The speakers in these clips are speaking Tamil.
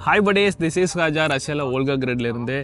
Hi buddies, this is Raja Rashela Volga Gridல இருந்து.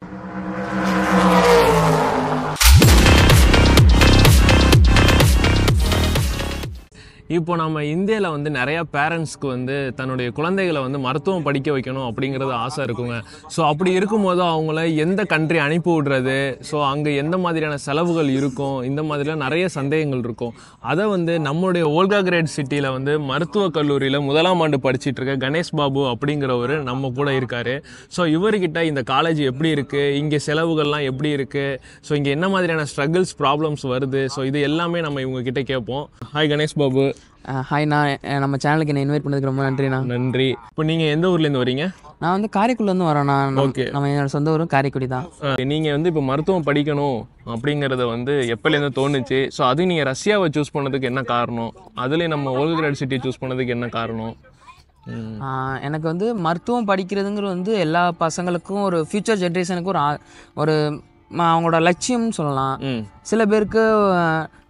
இப்போ நம்ம இந்தியாவில் வந்து நிறைய பேரண்ட்ஸ்க்கு வந்து தன்னுடைய குழந்தைகளை வந்து மருத்துவம் படிக்க வைக்கணும் அப்படிங்கிறது ஆசை இருக்குங்க. ஸோ அப்படி இருக்கும்போது அவங்கள எந்த கண்ட்ரி அனுப்பி விடுறது, ஸோ அங்கே எந்த மாதிரியான செலவுகள் இருக்கும், இந்த மாதிரிலாம் நிறைய சந்தேகங்கள் இருக்கும். அதை வந்து நம்மளுடைய ஓல்கா கிரேட் சிட்டியில் வந்து மருத்துவக் கல்லூரியில் முதலாம் ஆண்டு படிச்சுட்டு இருக்க கணேஷ் பாபு அப்படிங்கிறவர் நம்ம கூட இருக்கார். ஸோ இவர்கிட்ட இந்த காலேஜ் எப்படி இருக்குது, இங்கே செலவுகள்லாம் எப்படி இருக்குது, ஸோ இங்கே என்ன மாதிரியான ஸ்ட்ரகிள்ஸ் ப்ராப்ளம்ஸ் வருது, ஸோ இது எல்லாமே நம்ம இவங்ககிட்ட கேட்போம். ஹாய் கணேஷ் பாபு. ஹாய்ண்ணா, நம்ம சேனலுக்கு என்ன இன்வைட் பண்ணதுக்கு ரொம்ப நன்றிண்ணா. நன்றி. இப்போ நீங்கள் எந்த ஊர்லேருந்து வரீங்க? நான் வந்து காரைக்குடிலேருந்து வரேண்ணா. ஓகே, நம்ம என்னோட சொந்த ஊரும் காரைக்குடி தான். நீங்கள் வந்து இப்போ மருத்துவம் படிக்கணும் அப்படிங்கிறத வந்து எப்போலேருந்து தோணுச்சு? ஸோ அதுவும் நீங்கள் ரஷ்யாவை சூஸ் பண்ணதுக்கு என்ன காரணம், அதுலேயும் நம்ம ஓல்கா கிரேட் சிட்டியை சூஸ் பண்ணதுக்கு என்ன காரணம்? எனக்கு வந்து மருத்துவம் படிக்கிறதுங்கிறது வந்து எல்லா பசங்களுக்கும் ஒரு ஃப்யூச்சர் ஜென்ரேஷனுக்கு ஒரு அவங்களோட லட்சியம்னு சொல்லலாம். சில பேருக்கு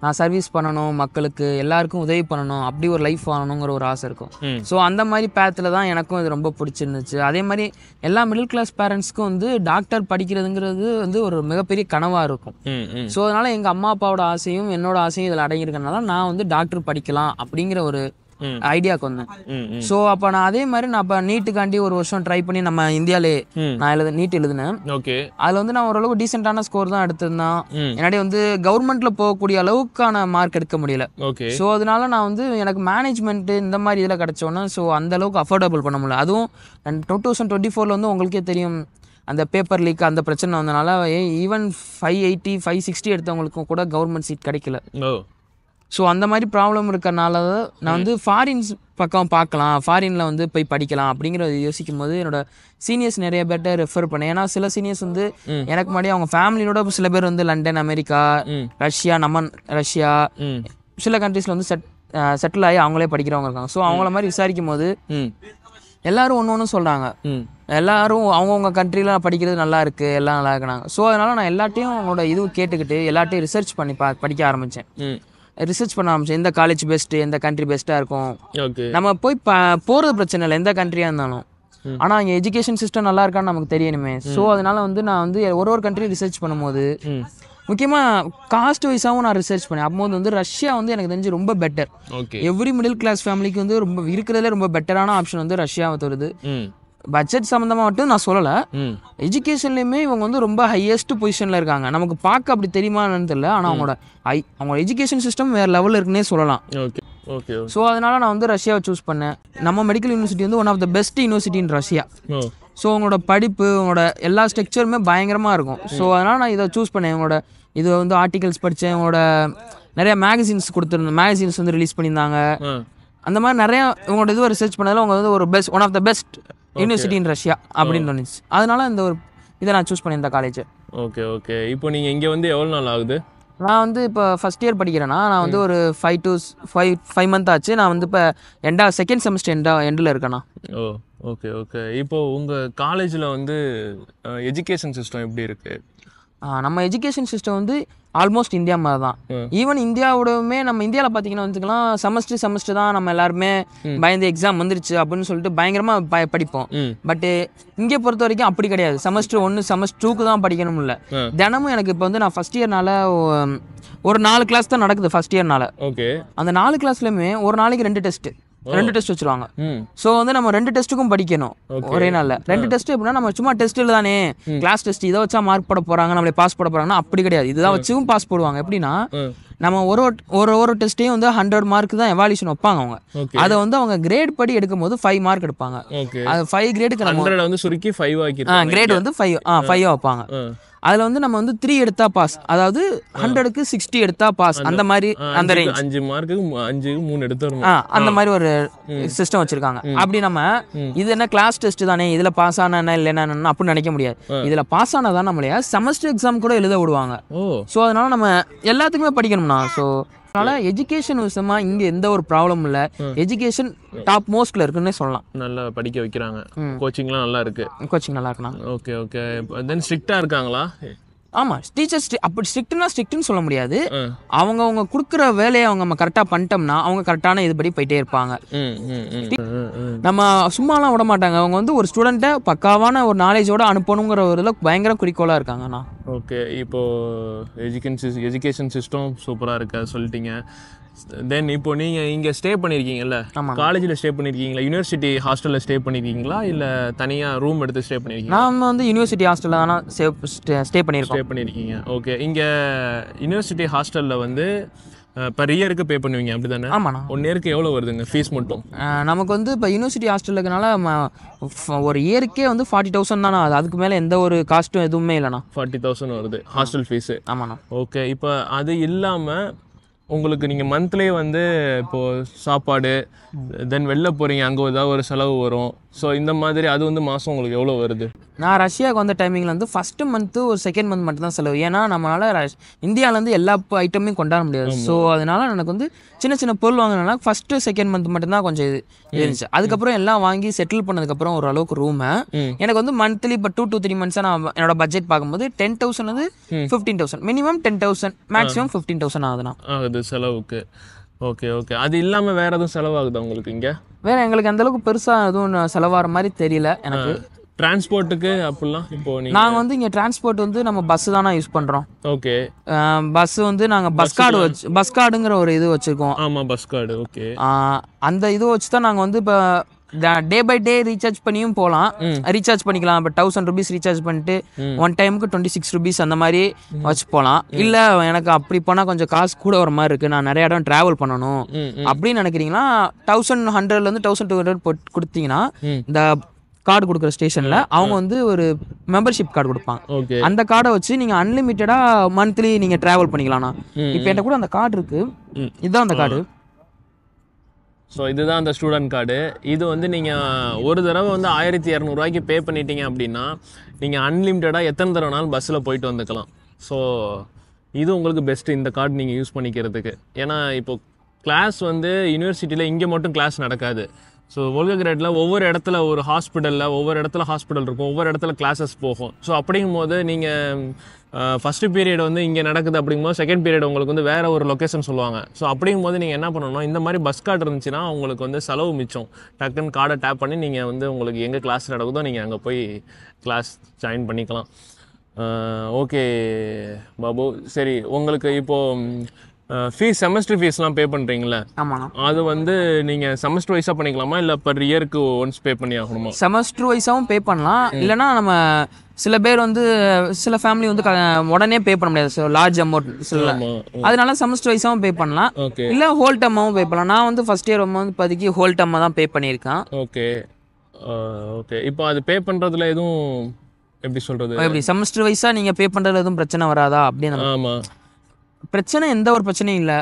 நான் சர்வீஸ் பண்ணணும், மக்களுக்கு எல்லாருக்கும் உதவி பண்ணணும், அப்படி ஒரு லைஃப் வாழணுங்கிற ஒரு ஆசை இருக்கும். ஸோ அந்த மாதிரி பேத்தில் தான் எனக்கும் இது ரொம்ப பிடிச்சிருந்துச்சு. அதே மாதிரி எல்லா மிடில் கிளாஸ் பேரண்ட்ஸ்க்கும் வந்து டாக்டர் படிக்கிறதுங்கிறது வந்து ஒரு மிகப்பெரிய கனவாக இருக்கும். ஸோ அதனால் எங்கள் அம்மா அப்பாவோட ஆசையும் என்னோட ஆசையும் இதில் அடங்கியிருக்கனால நான் வந்து டாக்டர் படிக்கலாம் அப்படிங்கிற ஒரு ஐடியாவுக்கு வந்தேன். ஸோ அப்போ நான் அதே மாதிரி நான் இப்போ நீட்டுக்காண்டி ஒரு வருஷம் ட்ரை பண்ணி நம்ம இந்தியாவிலே நான் நீட் எழுதினேன். ஓகே, அதில் வந்து நான் ஓரளவுக்கு டீசெண்டான ஸ்கோர் தான் எடுத்திருந்தேன். என்னாடி வந்து கவர்மெண்ட்டில் போகக்கூடிய அளவுக்கான மார்க் எடுக்க முடியல. ஓகே, ஸோ அதனால நான் வந்து எனக்கு மேனேஜ்மெண்ட்டு இந்த மாதிரி இதில் கிடச்சோன்னே ஸோ அந்த அளவுக்கு அஃபோர்டபுள் பண்ண முடியல. அதுவும் 2024 வந்து உங்களுக்கே தெரியும் அந்த பேப்பர் லீக் அந்த பிரச்சனை வந்தனால ஈவன் 580 560 எடுத்தவங்களுக்கும் கூட கவர்மெண்ட் சீட் கிடைக்கல. ஸோ அந்த மாதிரி ப்ராப்ளம் இருக்கிறனால நான் வந்து ஃபாரின்ஸ் பக்கம் பார்க்கலாம், ஃபாரினில் வந்து போய் படிக்கலாம் அப்படிங்கிறத யோசிக்கும் போது என்னோட சீனியர்ஸ் நிறைய பேர்ட்ட ரெஃபர் பண்ணேன். ஏன்னா சில சீனியர்ஸ் வந்து எனக்கு முன்னாடி அவங்க ஃபேமிலியோட சில பேர் வந்து லண்டன், அமெரிக்கா, ரஷ்யா, ரஷ்யா சில கண்ட்ரீஸில் வந்து செட்டில் ஆகி அவங்களே படிக்கிறவங்க இருக்காங்க. ஸோ அவங்கள மாதிரி விசாரிக்கும் போது எல்லாரும் ஒன்று சொல்கிறாங்க, எல்லாரும் அவங்கவுங்க கண்ட்ரியில் படிக்கிறது நல்லா இருக்குது, எல்லாம் நல்லா இருக்கிறாங்க. ஸோ அதனால் நான் எல்லாட்டையும் அவங்களோட இது கேட்டுக்கிட்டு எல்லாட்டையும் ரிசர்ச் பண்ணி படிக்க ஆரம்பித்தேன். ரிசர்ச் பண்ண ஆரம்பிச்சேன், எந்த காலேஜ் பெஸ்ட்டு, எந்த கண்ட்ரி பெஸ்ட்டாக இருக்கும். நம்ம போய் போகிறது பிரச்சனை இல்லை, எந்த கண்ட்ரியாக இருந்தாலும். ஆனால் அங்கே எஜுகேஷன் சிஸ்டம் நல்லா இருக்கான்னு நமக்கு தெரியணுமே. ஸோ அதனால வந்து நான் வந்து ஒரு கண்ட்ரி ரிசர்ச் பண்ணும்போது முக்கியமாக காஸ்ட் வைஸாகவும் நான் ரிசர்ச் பண்ணேன். அப்போது வந்து ரஷ்யா வந்து எனக்கு தெரிஞ்சு ரொம்ப பெட்டர். எவ்ரி மிடில் கிளாஸ் ஃபேமிலிக்கு வந்து ரொம்ப இருக்கிறதுல ரொம்ப பெட்டரான ஆப்ஷன் வந்து ரஷ்யாவை தருது. பட்ஜெட் சம்மந்தமாக மட்டும் நான் சொல்லலை, எஜுகேஷன்லேயுமே இவங்க வந்து ரொம்ப ஹையஸ்ட் பொசிஷனில் இருக்காங்க. நமக்கு பார்க்க அப்படி தெரியுமான்னு தெரியல, ஆனால் அவங்களோட எஜுகேஷன் சிஸ்டம் வேறு லெவலில் இருக்குன்னே சொல்லலாம். ஓகே. ஸோ அதனால் நான் வந்து ரஷ்யாவை சூஸ் பண்ணேன். நம்ம மெடிக்கல் யூனிவர்சிட்டி வந்து one of the best university in Russia. So உங்களோட படிப்பு, உங்களோட எல்லா ஸ்ட்ரக்சருமே பயங்கரமாக இருக்கும். ஸோ அதனால் நான் இதை சூஸ் பண்ணேன். இவங்களோட இது வந்து ஆர்டிகல்ஸ் படித்தேன், இவங்களோட நிறைய மேகசின்ஸ் கொடுத்துருந்தேன், மேகசின்ஸ் வந்து ரிலீஸ் பண்ணியிருந்தாங்க. அந்த மாதிரி நிறையா இவங்களோட இதுவை ரிசர்ச் பண்ணதில் அவங்க வந்து ஒரு one of the best university in Russia அப்படின்னு தோணுச்சு. அதனால இந்த ஒரு இதை நான் சூஸ் பண்ணேன், இந்த காலேஜ். ஓகே. இப்போ நீங்கள் இங்கே வந்து எவ்வளோ நாள் ஆகுது? நான் வந்து இப்போ ஃபஸ்ட் இயர் படிக்கிறேன்னா நான் வந்து ஒரு 5 மந்த் ஆச்சு. நான் வந்து இப்போ செகண்ட் செமஸ்டர் எண்டில் இருக்கேண்ணா. ஓகே. இப்போது உங்கள் காலேஜில் வந்து எஜுகேஷன் சிஸ்டம் எப்படி இருக்குது? நம்ம எஜுகேஷன் சிஸ்டம் வந்து ஆல்மோஸ்ட் இந்தியா மாதிரி தான். ஈவன் இந்தியாவோடவுமே நம்ம இந்தியாவில் பார்த்தீங்கன்னா வந்துக்கலாம் செமஸ்டர் தான் நம்ம எல்லாருமே பயந்து எக்ஸாம் வந்துருச்சு அப்படின்னு சொல்லிட்டு பயங்கரமாக படிப்போம். பட்டு இங்கே பொறுத்த வரைக்கும் அப்படி கிடையாது. செமஸ்டர் 1 செமஸ்டர் 2க்கு தான் படிக்கணும் இல்லை. தினமும் எனக்கு இப்போ வந்து நான் ஃபஸ்ட் இயர்னால ஒரு 4 கிளாஸ் தான் நடக்குது ஃபஸ்ட் இயர்னால. அந்த 4 கிளாஸ்லையுமே ஒரு நாளைக்கு 2 டெஸ்ட் வச்சிருவாங்க. ஸோ வந்து நம்ம 2 டெஸ்ட்டுக்கும் படிக்கணும் ஒரே நாளில். 2 டெஸ்ட் எப்படின்னா நம்ம சும்மா டெஸ்ட் தானே, கிளாஸ் டெஸ்ட் இதை வச்சா மார்க் போட போகிறாங்க, நம்மளே பாஸ் போட போகிறாங்கன்னா அப்படி கிடையாது. இதுதான் வச்சும் பாஸ் போடுவாங்க. எப்படின்னா நம்ம ஒரு டெஸ்ட்டையும் வந்து 100 மார்க் தான் எவாலுவேஷன் வைப்பாங்க அவங்க. அதை வந்து அவங்க கிரேட் படி எடுக்கும் போது 5 மார்க் எடுப்பாங்க. அது 5 கிரேடுக்கு கிரேட் வந்து 5 வைப்பாங்க. அதில் வந்து நம்ம வந்து 3 எடுத்தா பாஸ், அதாவது 100க்கு 60 எடுத்தா பாஸ், அந்த மாதிரி அந்த ரேஞ்ச். 5 மார்க்குக்கு 5க்கு 3 எடுத்துறணும், அந்த மாதிரி ஒரு சிஸ்டம் வச்சிருக்காங்க. அப்படி நம்ம இது என்ன கிளாஸ் டெஸ்ட் தானே, இதில் பாஸ் ஆனா இல்லைன்னா அப்படின்னு நினைக்க முடியாது. இதில் பாஸ் ஆனதான் நம்மளைய செமஸ்டர் எக்ஸாம் கூட எழுத விடுவாங்க. ஸோ அதனால நம்ம எல்லாத்துக்குமே படிக்கணும்னா. ஸோ அதனால் எஜுகேஷன் விஷயமாக இங்கே எந்த ஒரு ப்ராப்ளம் இல்லை. எஜுகேஷன் டாப் மோஸ்ட்டில் இருக்குன்னே சொல்லலாம். நல்லா படிக்க வைக்கிறாங்க, கோச்சிங்லாம் நல்லா இருக்குது. கோச்சிங் நல்லா இருக்குண்ணா. ஓகே. தென் ஸ்ட்ரிக்டாக இருக்காங்களா? ஆமாம் டீச்சர்ஸ் அப்படி ஸ்ட்ரிக்ட்னு சொல்ல முடியாது. அவங்க கொடுக்குற வேலையை நம்ம கரெக்டாக பண்ணிட்டோம்னா அவங்க கரெக்டான இதுபடி போயிட்டே இருப்பாங்க. நம்ம சும்மாலாம் விட மாட்டாங்க. அவங்க வந்து ஒரு ஸ்டூடெண்ட்டை பக்காவான ஒரு நாலேஜோட அனுப்பணுங்கிற ஒரு இதில் பயங்கர குறிக்கோளாக இருக்காங்கண்ணா. ஓகே, இப்போது எஜுகேஷன் சிஸ்டம் சூப்பராக இருக்கா சொல்லிட்டீங்க. தென் இப்போ நீங்கள் இங்கே ஸ்டே பண்ணியிருக்கீங்கல்ல, காலேஜில் ஸ்டே பண்ணியிருக்கீங்களா, யூனிவர்சிட்டி ஹாஸ்டலில் ஸ்டே பண்ணியிருக்கீங்களா, இல்லை தனியாக ரூம் எடுத்து ஸ்டே பண்ணியிருக்கீங்க? நான் வந்து யூனிவர்சிட்டி ஹாஸ்டலில் தானே ஸ்டே பண்ணியிருக்கீங்க. ஓகே, இங்கே யூனிவர்சிட்டி ஹாஸ்டலில் வந்து பர் இயருக்கு பே பண்ணுவீங்க அப்படி தானே? ஆமாண்ணா. 1 இயருக்கு எவ்வளோ வருதுங்க ஃபீஸ் மட்டும்? நமக்கு வந்து இப்போ யூனிவர்சிட்டி ஹாஸ்டல் இருக்கனால ஒரு இயருக்கே வந்து 40,000 தானே. அதுக்கு மேலே எந்த ஒரு காஸ்ட்டும் எதுவுமே இல்லைண்ணா. 40,000 வருது ஹாஸ்டல் ஃபீஸு. ஆமாண்ணா. ஓகே, இப்போ அது இல்லாமல் உங்களுக்கு நீங்கள் மந்த்லேயே வந்து இப்போது சாப்பாடு, தென் வெளில போகிறீங்க, அங்கே ஏதாவது ஒரு செலவு வரும். ஸோ இந்த மாதிரி அது வந்து மாதம் உங்களுக்கு எவ்வளோ வருது? நான் ரஷ்யாவுக்கு வந்த டைமிங்கில் வந்து ஃபஸ்ட்டு மந்த்து ஒரு செகண்ட் மந்த் மட்டும்தான் செலவு. ஏன்னா நம்மளால் இந்தியாவிலேருந்து எல்லா ஐட்டமையும் கொண்டாட முடியாது. ஸோ அதனால எனக்கு வந்து சின்ன சின்ன பொருள் வாங்கினால ஃபஸ்ட்டு செகண்ட் மந்த் மட்டும்தான் கொஞ்சம் இது இருந்துச்சு. அதுக்கப்புறம் எல்லாம் வாங்கி செட்டில் பண்ணதுக்கப்புறம் ஓரளவுக்கு ரூமை எனக்கு வந்து மந்த்லி இப்போ 2 to 3 மந்த்ஸாக நான் என்னோட பட்ஜெட் பார்க்கும்போது 10,000 வந்து 15,000, மினிமம் 10,000, மேக்ஸிமம் 15,000 ஆகுதுண்ணா ஆகுது செலவுக்கு. ஓகே, அது இல்லாமல் வேறு எதுவும் செலவாகுதா உங்களுக்கு இங்கே? வேறு எங்களுக்கு அந்தளவுக்கு பெருசாக எதுவும் செலவாகிற மாதிரி தெரியல எனக்கு. டிரான்ஸ்போர்ட்டுக்கு அப்படிலாம் இப்போ நாங்கள் வந்து இங்கே டிரான்ஸ்போர்ட் வந்து நம்ம பஸ்ஸு தானே யூஸ் பண்ணுறோம். ஓகே, பஸ்ஸு வந்து நாங்கள் பஸ் கார்டுங்கிற ஒரு இது வச்சுருக்கோம். ஆமாம், பஸ் கார்டு. ஓகே, அந்த இது வச்சு தான் நாங்கள் வந்து இப்போ டே பை டே ரீசார்ஜ் பண்ணியும் போகலாம், ரீசார்ஜ் பண்ணிக்கலாம். இப்போ 1000 rupees ரீசார்ஜ் பண்ணிட்டு 1 டைமுக்கு 26 rupees அந்த மாதிரி வச்சு போகலாம். இல்லை எனக்கு அப்படி போனால் கொஞ்சம் காசு கூட வர மாதிரி இருக்குது, நான் நிறைய இடம் ட்ராவல் பண்ணணும் அப்படின்னு நினைக்கிறீங்கன்னா 1100லேருந்து 1200 போட்டு கொடுத்தீங்கன்னா இந்த கார்டு கொடுக்குற ஸ்டேஷனில் அவங்க வந்து ஒரு மெம்பர்ஷிப் கார்டு கொடுப்பாங்க. அந்த கார்டை வச்சு நீங்கள் அன்லிமிட்டடாக மந்த்லி நீங்கள் ட்ராவல் பண்ணிக்கலாம்ண்ணா. இப்போ என்கிட்ட கூட அந்த கார்டு இருக்குது, இதுதான் அந்த கார்டு. ஸோ இதுதான் அந்த ஸ்டூடெண்ட் கார்டு. இது வந்து நீங்கள் ஒரு தடவை வந்து 1200 பே பண்ணிட்டீங்க அப்படின்னா நீங்கள் அன்லிமிட்டடாக எத்தனை தடவைனாலும் பஸ்ஸில் போயிட்டு வந்துக்கலாம். ஸோ இது உங்களுக்கு பெஸ்ட்டு, இந்த கார்டு நீங்கள் யூஸ் பண்ணிக்கிறதுக்கு. ஏன்னா இப்போ கிளாஸ் வந்து யூனிவர்சிட்டியில் இங்கே மட்டும் கிளாஸ் நடக்காது. ஸோ வோல்கோகிராடில் ஒவ்வொரு இடத்துல ஒரு ஹாஸ்பிட்டல் இருக்கும், ஒவ்வொரு இடத்துல கிளாஸஸ் போகும். ஸோ அப்படிங்கும்போது நீங்கள் ஃபஸ்ட்டு பீரியட் வந்து இங்கே நடக்குது அப்படிங்கும்போது செகண்ட் பீரியட் உங்களுக்கு வந்து வேறு ஒரு லொக்கேஷன் சொல்லுவாங்க. ஸோ அப்படிங்கும்போது நீங்கள் என்ன பண்ணணும், இந்த மாதிரி பஸ் கார்டு இருந்துச்சுன்னா உங்களுக்கு வந்து செலவு மிச்சம். டக்குன்னு கார்டை டேப் பண்ணி நீங்கள் வந்து உங்களுக்கு எங்கே கிளாஸ் நடக்குதோ நீங்கள் அங்கே போய் கிளாஸ் ஜாயின் பண்ணிக்கலாம். ஓகே பாபு, சரி உங்களுக்கு இப்போது ஃபீஸ் செமஸ்டர் ஃபீஸ்லாம் பே பண்ணுறீங்களே, ஆமாண்ணா, அது வந்து நீங்கள் செமஸ்டர் வைஸாக பண்ணிக்கலாமா இல்லை பர் இயருக்கு ஒன்ஸ் பே பண்ணி ஆகணுமா? செமஸ்டர் வைஸாகவும் பே பண்ணலாம். இல்லைனா நம்ம சில பேர் வந்து சில ஃபேமிலி வந்து உடனே பே பண்ண முடியாது, ஸோ லார்ஜ் அமௌண்ட் சில, அதனால செமஸ்டர் வைஸாகவும் பே பண்ணலாம். இல்லை ஹோல் டம்மாகவும் பே பண்ணலாம். நான் வந்து ஃபஸ்ட் இயர் வந்து இப்போதைக்கு ஹோல் டம்மாக தான் பே பண்ணியிருக்கேன். ஓகே, இப்போ அது பே பண்ணுறதுல எதுவும் எப்படி சொல்கிறது, எப்படி செமஸ்டர் வைஸாக நீங்கள் பே பண்ணுறதுல எதுவும் பிரச்சனை வராதா அப்படின்னு? ஆமாம், பிரச்சனை எந்த ஒரு பிரச்சனையும் இல்லை.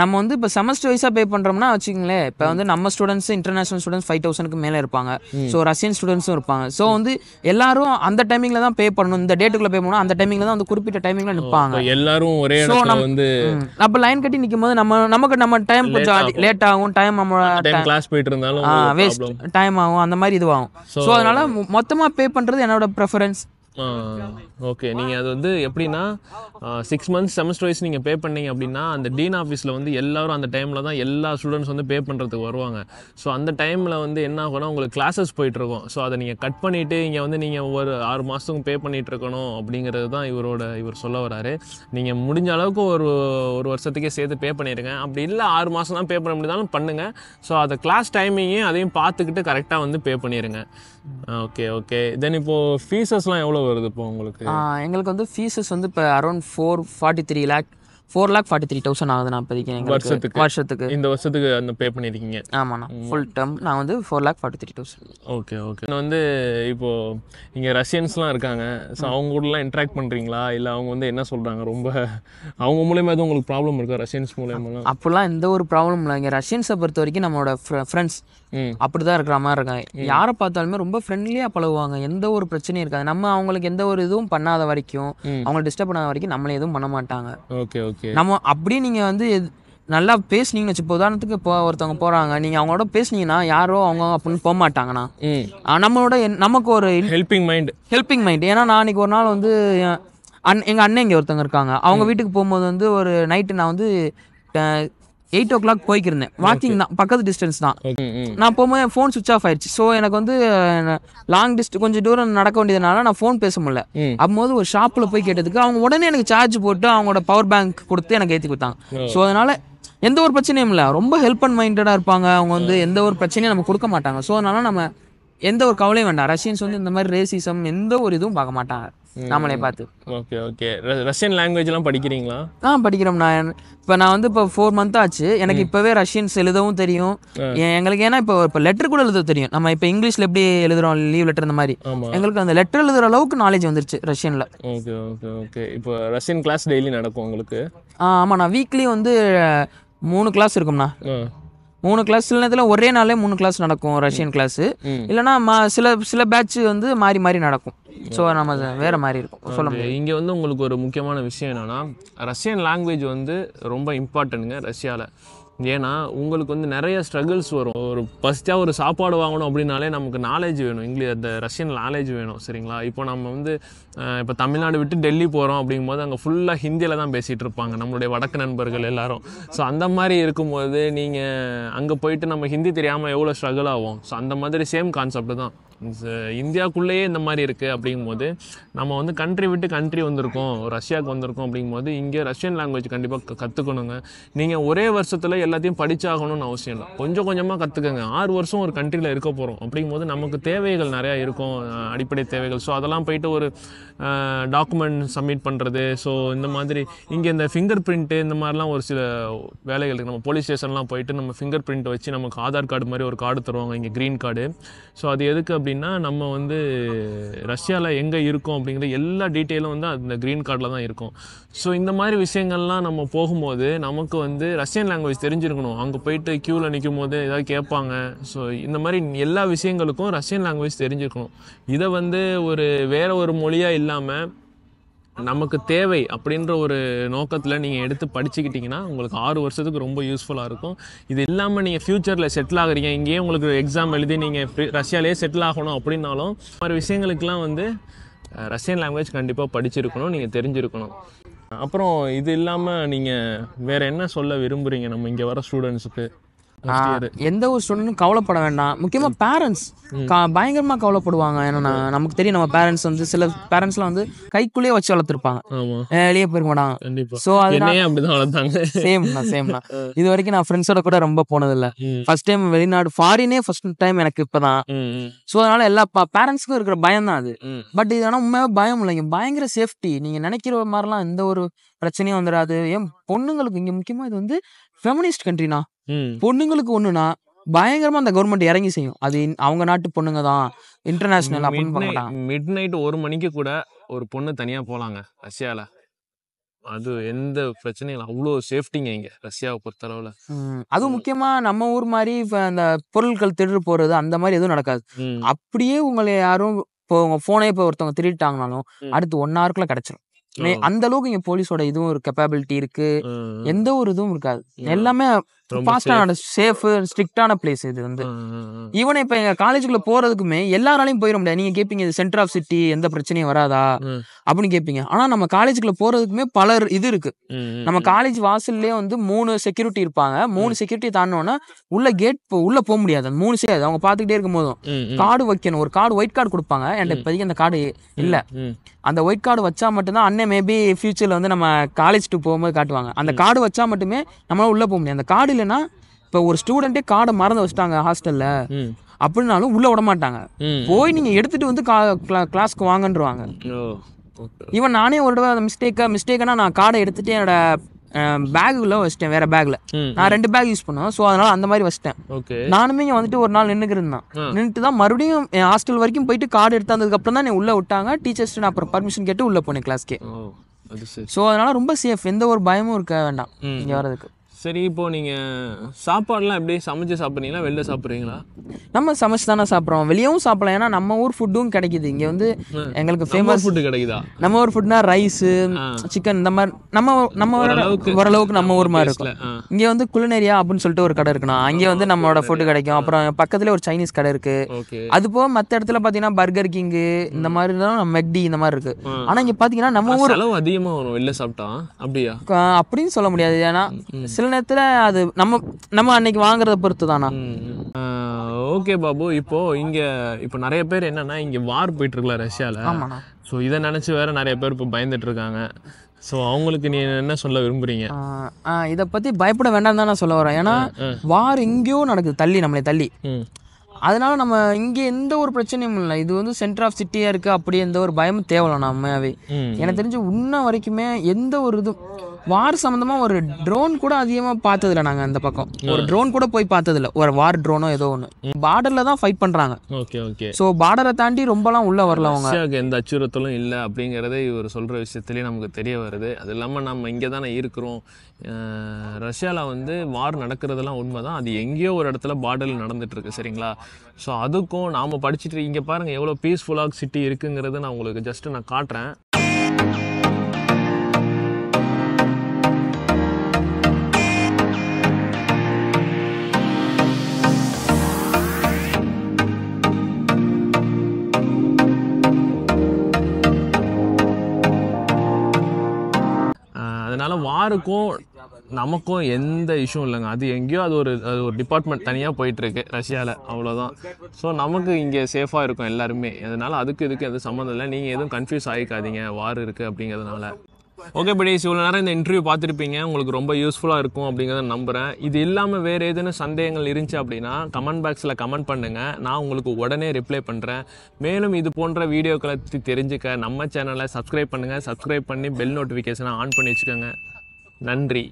நம்ம வந்து இப்போ செமஸ்டர் வைஸாக பே பண்ணுறோம்னா வச்சுக்கோங்களேன், இப்போ வந்து நம்ம ஸ்டூடெண்ட்ஸ் இன்டர்நேஷனல் ஸ்டூடெண்ட்ஸ் 5,000க்கு மேலே இருப்பாங்க. ஸோ ரஷ்யன் ஸ்டூடெண்ட்ஸும் இருப்பாங்க. ஸோ வந்து எல்லாரும் அந்த டைமிங்கில் தான் பே பண்ணணும், இந்த டேட்டுக்குள்ளே பே பண்ணணும், அந்த டைமிங்கில் தான் வந்து குறிப்பிட்ட டைமிங்கில் நிற்பாங்க. எல்லாரும் ஒரே இடத்துல வந்து அப்போ லைன் கட்டி நிற்கும் போது நம்ம டைம் கொஞ்சம் லேட் ஆகும், டைம் நம்ம கிளாஸ் போயிட்டு இருந்தாலும் வேஸ்ட் டைம் ஆகும், அந்த மாதிரி இதுவாகும். ஸோ அதனால மொத்தமாக பே பண்ணுறது என்னோட ப்ரெஃபரன்ஸ். ஓகே, நீங்கள் அது வந்து எப்படின்னா 6 months செமஸ்டர் வைஸ் நீங்கள் பே பண்ணீங்க அப்படின்னா அந்த டீன் ஆஃபீஸில் வந்து எல்லாரும் அந்த டைமில் தான் எல்லா ஸ்டூடெண்ட்ஸ் வந்து பே பண்ணுறதுக்கு வருவாங்க. ஸோ அந்த டைமில் வந்து என்ன ஆகும்னா உங்களுக்கு கிளாஸஸ் போயிட்டுருக்கும். ஸோ அதை நீங்கள் கட் பண்ணிவிட்டு இங்கே வந்து நீங்கள் ஒரு 6 மாதத்துக்கு பே பண்ணிகிட்டு இருக்கணும் அப்படிங்கிறது தான் இவர் சொல்ல வராரு. நீங்கள் முடிஞ்ச அளவுக்கு ஒரு வருஷத்துக்கே சேர்த்து பே பண்ணிடுங்க. அப்படி இல்லை 6 மாதம் தான் பே பண்ண முடியாலும் பண்ணுங்கள். ஸோ அதை கிளாஸ் டைமிங்கையும் அதையும் பார்த்துக்கிட்டு கரெக்டாக வந்து பே பண்ணிடுங்க. ஓகே. தென் இப்போது ஃபீஸஸ்லாம் எவ்வளோ வருது இப்போ உங்களுக்கு? எங்களுக்கு வந்து ஃபீஸஸ் வந்து இப்போ அரௌண்ட் 4,43,000 ஆகுது. நான் இப்போதைக்கு வருஷத்துக்கு இந்த வருஷத்துக்கு அந்த பே பண்ணியிருக்கீங்க? ஆமாண்ணா, ஃபுல் டேர்ம் நான் வந்து 4,43,000. ஓகே. வந்து இப்போது இங்கே ரஷ்யன்ஸ்லாம் இருக்காங்க. ஸோ அவங்க கூடலாம் இன்ட்ராக்ட் பண்ணுறீங்களா, இல்லை அவங்க வந்து என்ன சொல்கிறாங்க, ரொம்ப அவங்க மூலயமா எதுவும் உங்களுக்கு ப்ராப்ளம் இருக்கா ரஷ்யன்ஸ் மூலயமாலாம்? அப்படிலாம் எந்த ஒரு ப்ராப்ளம் இல்லை. இங்கே ரஷ்யன்ஸை பொறுத்த வரைக்கும் நம்மளோட ஃப்ரெண்ட்ஸ் அப்படி தான் இருக்கிற மாதிரி இருக்காங்க. யாரை பார்த்தாலுமே ரொம்ப ஃப்ரெண்ட்லியாக பழகுவாங்க, எந்த ஒரு பிரச்சனையும் இருக்காது. நம்ம அவங்களுக்கு எந்த ஒரு இதுவும் பண்ணாத வரைக்கும், அவங்களை டிஸ்டர்ப் பண்ணாத வரைக்கும் நம்மளே எதுவும் பண்ண மாட்டாங்க. ஓகே. நம்ம அப்படியே நீங்கள் வந்து நல்லா பேசுனீங்கன்னு வச்சு, உதாரணத்துக்கு இப்போ ஒருத்தவங்க போகிறாங்க, நீங்கள் அவங்களோட பேசுனீங்கன்னா யாரோ அவங்க அப்படின்னு போக மாட்டாங்கண்ணா. நமக்கு ஒரு ஹெல்பிங் மைண்ட். ஏன்னா நான் அன்றைக்கி ஒரு நாள் வந்து எங்கள் அண்ணன் இங்கே ஒருத்தவங்க இருக்காங்க. அவங்க வீட்டுக்கு போகும்போது வந்து ஒரு நைட்டு நான் வந்து 8 o'clock போய்க்கிருந்தேன். வாக்கிங் தான், பக்கத்து டிஸ்டன்ஸ் தான். நான் போகும்போது என் ஃபோன் சுவிச் ஆஃப் ஆயிடுச்சு. ஸோ எனக்கு வந்து லாங் கொஞ்சம் தூரம் நடக்க வேண்டியதுனால நான் ஃபோன் பேச முடியல. அப்போது ஒரு ஷாப்பில் போய் கேட்டதுக்கு அவங்க உடனே எனக்கு சார்ஜ் போட்டு அவங்களோட பவர் பேங்க் கொடுத்து எனக்கு ஏற்றி கொடுத்தாங்க. ஸோ அதனால் எந்த ஒரு பிரச்சனையும் இல்லை. ரொம்ப ஹெல்ப் அண்ட் மைண்டடாக இருப்பாங்க. அவங்க வந்து எந்த ஒரு பிரச்சனையும் நம்ம கொடுக்க மாட்டாங்க. ஸோ அதனால நம்ம எந்த ஒரு கவலையும் வேண்டாம். ரஷ்யன்ஸ் வந்து இந்த மாதிரி ரேசிசம் எந்த ஒரு இதுவும் பார்க்க மாட்டாங்க நம்மளே பார்த்து. Okay okay. ரஷ்யன் லாங்குவேஜ்லாம் படிக்கிறீங்களா? படிக்கிறோம். நான் வந்து இப்போ 4 month ஆச்சு. எனக்கு இப்போவே ரஷ்யன்ஸ் எழுதவும் தெரியும் எங்களுக்கு. ஏன்னா இப்போ லெட்டர் கூட எழுத தெரியும். நம்ம இப்போ இங்கிலீஷில் எப்படி எழுதுறோம் லீவ் லெட்டர் இந்த மாதிரி, எங்களுக்கு அந்த லெட்டர் எழுதுற அளவுக்கு நாலேஜ் வந்துருச்சு ரஷ்யனில். Okay okay okay. இப்போ ரஷ்யன் கிளாஸ் டெய்லி நடக்கும் உங்களுக்கு? ஆமாம், நான் வீக்லி வந்து 3 கிளாஸ் இருக்கும்ண்ணா. 3 கிளாஸ், சில நேரத்தில் ஒரே நாளே 3 கிளாஸ் நடக்கும் ரஷ்யன் கிளாஸு. இல்லைனா சில பேட்ச் வந்து மாறி மாறி நடக்கும். ஸோ நம்ம வேறு மாதிரி இருக்கும் சொல்ல முடியும். இங்கே வந்து உங்களுக்கு ஒரு முக்கியமான விஷயம் என்னென்னா, ரஷ்யன் லாங்குவேஜ் வந்து ரொம்ப இம்பார்ட்டன்ட்டுங்க ரஷ்யாவில். ஏன்னா உங்களுக்கு வந்து நிறைய ஸ்ட்ரகிள்ஸ் வரும். ஒரு ஃபஸ்ட்டாக ஒரு சாப்பாடு வாங்கணும் அப்படின்னாலே நமக்கு நாலேஜ் வேணும், அந்த ரஷ்யன் நாலேஜ் வேணும். சரிங்களா? இப்போ நம்ம வந்து இப்போ தமிழ்நாடு விட்டு டெல்லி போகிறோம் அப்படிங்கும்போது அங்கே ஃபுல்லாக ஹிந்தியில் தான் பேசிகிட்டு இருப்பாங்க நம்மளுடைய வடக்கு நண்பர்கள் எல்லாரும். ஸோ அந்த மாதிரி இருக்கும்போது நீங்கள் அங்கே போயிட்டு நம்ம ஹிந்தி தெரியாமல் எவ்வளோ ஸ்ட்ரகிள் ஆகும். ஸோ அந்த மாதிரி சேம் கான்செப்ட் தான் இந்தியாவுக்குள்ளேயே இந்த மாதிரி இருக்குது. அப்படிங்கும்போது நம்ம வந்து கண்ட்ரி விட்டு கண்ட்ரி வந்திருக்கோம், ரஷ்யாவுக்கு வந்திருக்கோம். அப்படிங்கும்போது இங்கே ரஷ்யன் லாங்குவேஜ் கண்டிப்பாக கற்றுக்கணுங்க. நீங்கள் ஒரே வருஷத்தில் எல்லாத்தையும் படித்தாகணும்னு அவசியம் இல்லை. கொஞ்சம் கொஞ்சமாக கற்றுக்கங்க. 6 வருஷம் ஒரு கண்ட்ரியில் இருக்க போகிறோம். அப்படிங்கும்போது நமக்கு தேவைகள் நிறையா இருக்கும், அடிப்படை தேவைகள். ஸோ அதெல்லாம் போயிட்டு ஒரு டாக்குமெண்ட் சப்மிட் பண்ணுறது. ஸோ இந்த மாதிரி இங்கே இந்த ஃபிங்கர் பிரிண்ட்டு இந்த மாதிரிலாம் ஒரு சில வேலைகள் இருக்குது. நம்ம போலீஸ் ஸ்டேஷன்லாம் போயிட்டு நம்ம ஃபிங்கர் பிரிண்ட் வச்சு நமக்கு ஆதார் கார்டு மாதிரி ஒரு கார்டு தருவாங்க இங்கே, க்ரீன் கார்டு. ஸோ அது எதுக்கு அப்படின்னா, நம்ம வந்து ரஷ்யாவில் எங்கே இருக்கோம் அப்படிங்கிற எல்லா டீட்டெயிலும் வந்து அந்த க்ரீன் கார்டில் தான் இருக்கும். ஸோ இந்த மாதிரி விஷயங்கள்லாம் நம்ம போகும்போது நமக்கு வந்து ரஷ்யன் லாங்குவேஜ் தெரிஞ்சிருக்கணும். அங்கே போயிட்டு க்யூவில் நிற்கும் போது ஏதாவது கேட்பாங்க. ஸோ இந்த மாதிரி எல்லா விஷயங்களுக்கும் ரஷ்யன் லாங்குவேஜ் தெரிஞ்சிருக்கணும். இதை வந்து வேறு ஒரு மொழியாக இல்லாமல் நமக்கு தேவை அப்படின்ற ஒரு நோக்கத்தில் நீங்கள் எடுத்து படிச்சுக்கிட்டிங்கன்னா உங்களுக்கு 6 வருஷத்துக்கு ரொம்ப யூஸ்ஃபுல்லாக இருக்கும். இது இல்லாமல் நீங்கள் ஃப்யூச்சரில் செட்டில் ஆகுறீங்க, இங்கேயே உங்களுக்கு எக்ஸாம் எழுதி நீங்கள் ரஷ்யாவிலே செட்டில் ஆகணும் அப்படின்னாலும் இந்த மாதிரி விஷயங்களுக்கெல்லாம் வந்து ரஷ்யன் லாங்குவேஜ் கண்டிப்பாக படிச்சிருக்கணும், நீங்கள் தெரிஞ்சிருக்கணும். அப்புறம் இது இல்லாமல் நீங்கள் வேறு என்ன சொல்ல விரும்புகிறீங்க நம்ம இங்கே வர ஸ்டூடெண்ட்ஸுக்கு? எந்த ஒரு ஸ்டூடெண்ட்டும் கவலைப்பட வேண்டாம். முக்கியமாக பேரண்ட்ஸ் பயங்கரமாக கவலைப்படுவாங்க. ஏன்னா நமக்கு தெரியும் நம்ம பேரண்ட்ஸ் வந்து சில பேரண்ட்ஸ்லாம் வந்து கைக்குள்ளேயே வச்சு வளர்த்துருப்பாங்க, வெளியே போயிருக்க மாட்டாங்க. ஸோ அப்படிதான் வளர்த்தாங்க. சேம்னா இது வரைக்கும் நான் ஃப்ரெண்ட்ஸோட கூட ரொம்ப போனதில்லை. ஃபர்ஸ்ட் டைம் வெளிநாடு ஃபாரினே ஃபர்ஸ்ட் டைம் எனக்கு இப்போதான். ஸோ அதனால எல்லா பேரண்ட்ஸுக்கும் இருக்கிற பயம் தான் அது. பட் இது ஆனால் உண்மையாக பயம் இல்லைங்க, பயங்கர சேஃப்டி. நீங்கள் நினைக்கிற மாதிரிலாம் எந்த ஒரு பிரச்சனையும் வந்துடாது. ஏன் பொண்ணுங்களுக்கு இங்கே முக்கியமாக இது வந்து ஃபெமினிஸ்ட் கண்ட்ரினா, பொண்ணுங்களுக்கு ஒண்ணுனா பயங்கரமா அந்த கவர்மெண்ட் இறங்கி செய்யும். அது அவங்க நாட்டு பொண்ணுங்க தான், இன்டர்நேஷனல் அப்படின்னு பார்க்க மாட்டாங்க. மிட் நைட் 1 மணிக்கு கூட ஒரு பொண்ணு தனியா போலாங்க ரஷ்யால. அது எந்த பிரச்சனையும் இல்லை, அவ்வளோ சேஃப்டிங்க இங்கே ரஷ்யாவை பொறுத்தளவில். அதுவும் முக்கியமாக நம்ம ஊர் மாதிரி இப்போ அந்த பொருட்கள் திருடு போகிறது அந்த மாதிரி எதுவும் நடக்காது. அப்படியே உங்களை யாரும் இப்போ உங்கள் ஃபோனே இப்போ ஒருத்தவங்க திருட்டாங்கனாலும் அடுத்து 1 hourக்குள்ள கிடச்சிரும். அந்த அளவுக்கு இங்கே போலீஸோட இதுவும் ஒரு கேப்பபிலிட்டி இருக்கு, எந்த ஒரு இதுவும் இருக்காது. எல்லாமே ஃபாஸ்டான சேஃப் ஸ்ட்ரிக்டான பிளேஸ் இது வந்து. ஈவன் இப்போ எங்கள் காலேஜுக்குள்ள போகிறதுக்குமே எல்லாராலையும் போயிட முடியாது. நீங்கள் கேட்பீங்க இது சென்டர் ஆஃப் சிட்டி, எந்த பிரச்சனையும் வராதா அப்படின்னு கேட்பீங்க. ஆனால் நம்ம காலேஜுக்குள்ள போகிறதுக்குமே பல இது இருக்கு. நம்ம காலேஜ் வாசல்லே வந்து 3 செக்யூரிட்டி இருப்பாங்க. 3 செக்யூரிட்டி தாண்டினோன்னா உள்ள கேட் உள்ளே போக முடியாது. அந்த 3 சேர்த்து அவங்க பார்த்துக்கிட்டே இருக்கும் போதும் கார்டு வைக்கணும். ஒரு கார்டு ஒயிட் கார்டு கொடுப்பாங்க. என்கிட்ட இப்போதைக்கு அந்த கார்டு இல்லை. அந்த ஒயிட் கார்டு வச்சா மட்டும்தான் அண்ணன் மேபி ஃபியூச்சரில் வந்து நம்ம காலேஜ் டு போகும்போது காட்டுவாங்க. அந்த கார்டு வச்சா மட்டுமே நம்மளால உள்ளே போக முடியும். அந்த கார்டு இல்லைன்னா இப்போ ஒரு ஸ்டூடெண்ட்டே கார்டை மறந்து வச்சுட்டாங்க ஹாஸ்டலில் அப்படின்னாலும் உள்ளே விட மாட்டாங்க. போய் நீங்கள் எடுத்துகிட்டு வந்து கிளாஸ்க்கு வாங்கன்றுவாங்க. ஈவன் நானே ஒரு தடவை மிஸ்டேக்கானா நான் கார்டை எடுத்துகிட்டு என்னோட பேக்குள்ள வச்சிட்டேன், வேற பேக்ல. நான் 2 பேக் யூஸ் பண்ணுவேன். ஸோ அதனால அந்த மாதிரி வச்சிட்டேன். நானுமே இங்கே வந்துட்டு ஒரு நாள் நின்றுட்டு தான் மறுபடியும் என் ஹாஸ்டல் வரைக்கும் போயிட்டு கார்டு எடுத்ததுக்கு அப்புறம் தான் உள்ள விட்டாங்க டீச்சர்ஸ். நான் அப்புறம் பர்மிஷன் கேட்டு உள்ள போனேன் கிளாஸ்க்கே. ஸோ அதனால ரொம்ப சேஃப், எந்த ஒரு பயமும் இருக்க வேண்டாம் இங்கே வர்றதுக்கு. சரி, இப்போ நீங்கள் சாப்பாடுலாம் எப்படி சமைச்சு சாப்பிட்றீங்களா, வெளில சாப்பிட்றீங்களா? நம்ம சமைச்சு தானே சாப்பிட்றோம், வெளியவும் சாப்பிடலாம். ஏன்னா நம்ம ஊர் ஃபுட்டும் கிடைக்குது இங்கே வந்து. எங்களுக்கு ஃபேமஸ் ஃபுட்டு கிடைக்குதா? நம்ம ஊர் ஃபுட்னா ரைஸு, சிக்கன், இந்த மாதிரி நம்ம ஓரளவுக்கு நம்ம ஊர் மாதிரி இருக்கும். இங்கே வந்து குலினரியா அப்படின்னு சொல்லிட்டு ஒரு கடை இருக்குண்ணா, அங்கே வந்து நம்மளோட ஃபுட்டு கிடைக்கும். அப்புறம் பக்கத்துல ஒரு சைனீஸ் கடை இருக்கு. அது போக மற்ற இடத்துல பார்த்தீங்கன்னா பர்கர் கிங்கு இந்த மாதிரி தான், மெக்டி இந்த மாதிரி இருக்கு. ஆனால் இங்கே பார்த்தீங்கன்னா நம்ம ஊர் செலவு அதிகமாக வரும் வெளில சாப்பிட்டா, அப்படியா? அப்படின்னு சொல்ல முடியாது. ஏன்னா சில நேரத்தில் அது நம்ம அன்னைக்கு வாங்குறத பொறுத்து தானா. ஓகே பாபு, இப்போ நிறைய பேர் என்னன்னா இங்கே வார் போயிட்டு இருக்குல்ல ரஷ்யாவில். ஆமாண்ணா. ஸோ இதை நினச்சி வேற நிறைய பேர் இப்போ பயந்துட்டு இருக்காங்க. ஸோ அவங்களுக்கு நீ என்ன சொல்ல விரும்புறீங்க? இதை பற்றி பயப்பட வேண்டாம் தான் நான் சொல்ல வரேன். ஏன்னா வார் எங்கேயோ நடக்குது, நம்மளை தள்ளி. அதனால நம்ம இங்கே எந்த ஒரு பிரச்சனையும் இல்லை. இது வந்து சென்டர் ஆஃப் சிட்டியாக இருக்குது, அப்படி எந்த ஒரு பயமும் தேவையில்லை. நம்மவே எனக்கு தெரிஞ்சு இன்ன வரைக்குமே எந்த ஒரு இது வார் சம்மந்தமாக ஒரு ட்ரோன் கூட அதிகமாக பார்த்ததில்ல. நாங்கள் அந்த பக்கம் ஒரு ட்ரோன் கூட போய் பார்த்ததில்ல, ஒரு வார் ட்ரோனோ ஏதோ ஒன்று. பார்டரில் தான் ஃபைட் பண்ணுறாங்க. ஓகே. ஸோ பார்டரை தாண்டி ரொம்பலாம் உள்ளே வரல அவங்க. எந்த அச்சுறுத்தலும் இல்லை அப்படிங்கிறத இவர் சொல்கிற விஷயத்துலேயே நமக்கு தெரிய வருது. அது இல்லாமல் நம்ம இங்கே தானே இருக்கிறோம். ரஷ்யாவில் வந்து வார் நடக்கிறதெல்லாம் உண்மை தான். அது எங்கேயோ ஒரு இடத்துல பார்டரில் நடந்துகிட்ருக்கு, சரிங்களா? ஸோ அதுக்கும் நாம் படிச்சுட்டு இங்கே பாருங்கள் எவ்வளோ பீஸ்ஃபுல்லாக சிட்டி இருக்குங்கிறது நான் உங்களுக்கு ஜஸ்ட்டு நான் காட்டுறேன். அதனால் வாருக்கும் நமக்கும் எந்த இஷ்யூ இல்லைங்க. அது எங்கேயோ அது ஒரு டிபார்ட்மெண்ட் தனியாக போயிட்டுருக்கு ரஷ்யாவில், அவ்வளோதான். ஸோ நமக்கு இங்கே சேஃபாக இருக்கும் எல்லாருமே. அதனால் அதுக்கு எதுவும் சம்மந்தம் இல்லை. நீங்கள் எதுவும் கன்ஃபியூஸ் ஆகிக்காதீங்க வார் இருக்குது அப்படிங்கிறதுனால. ஓகே படிஸ், இவ்வளோ நேரம் இந்த இன்டர்வியூ பார்த்துருப்பீங்க. உங்களுக்கு ரொம்ப யூஸ்ஃபுல்லாக இருக்கும் அப்படிங்கிறத நம்புகிறேன். இது இல்லாமல் வேறு ஏதேனும் சந்தேகங்கள் இருந்துச்சு அப்படின்னா கமெண்ட் பாக்ஸில் கமெண்ட் பண்ணுங்கள், நான் உங்களுக்கு உடனே ரிப்ளை பண்ணுறேன். மேலும் இது போன்ற வீடியோக்களை தெரிஞ்சுக்க நம்ம சேனலை சப்ஸ்கிரைப் பண்ணுங்கள். சப்ஸ்கிரைப் பண்ணி பெல் நோட்டிஃபிகேஷனை ஆன் பண்ணி வச்சுக்கோங்க. நன்றி.